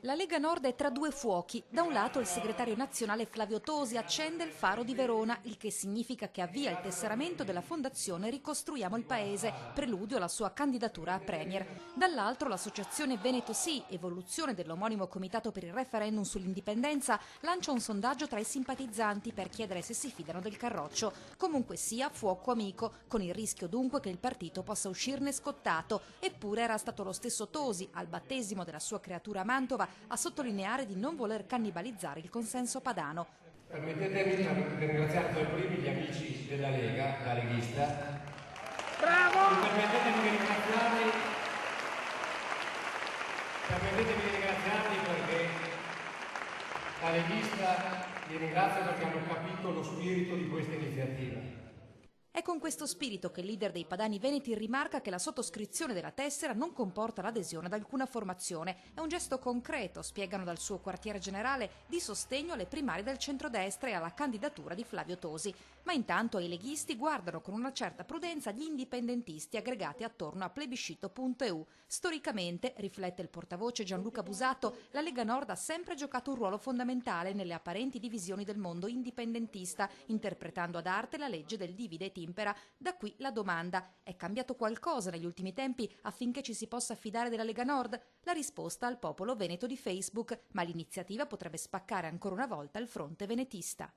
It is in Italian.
La Lega Nord è tra due fuochi. Da un lato il segretario nazionale Flavio Tosi accende il faro di Verona, il che significa che avvia il tesseramento della fondazione Ricostruiamo il Paese, preludio alla sua candidatura a premier. Dall'altro l'associazione Veneto Sì, evoluzione dell'omonimo comitato per il referendum sull'indipendenza, lancia un sondaggio tra i simpatizzanti per chiedere se si fidano del Carroccio. Comunque sia, fuoco amico, con il rischio dunque che il partito possa uscirne scottato. Eppure era stato lo stesso Tosi, al battesimo della sua creatura a Mantova, a sottolineare di non voler cannibalizzare il consenso padano. Permettetemi di ringraziare per primi gli amici della Lega, la leghista. Bravo! Permettetemi di ringraziarli perché la leghista li ringrazio perché hanno capito lo spirito di questa iniziativa. È con questo spirito che il leader dei padani veneti rimarca che la sottoscrizione della tessera non comporta l'adesione ad alcuna formazione. È un gesto concreto, spiegano dal suo quartiere generale, di sostegno alle primarie del centrodestra e alla candidatura di Flavio Tosi. Ma intanto ai leghisti guardano con una certa prudenza gli indipendentisti aggregati attorno a plebiscito.eu. Storicamente, riflette il portavoce Gianluca Busato, la Lega Nord ha sempre giocato un ruolo fondamentale nelle apparenti divisioni del mondo indipendentista, interpretando ad arte la legge del divide et impera. Da qui la domanda: è cambiato qualcosa negli ultimi tempi affinché ci si possa fidare della Lega Nord? La risposta al popolo veneto di Facebook, ma l'iniziativa potrebbe spaccare ancora una volta il fronte venetista.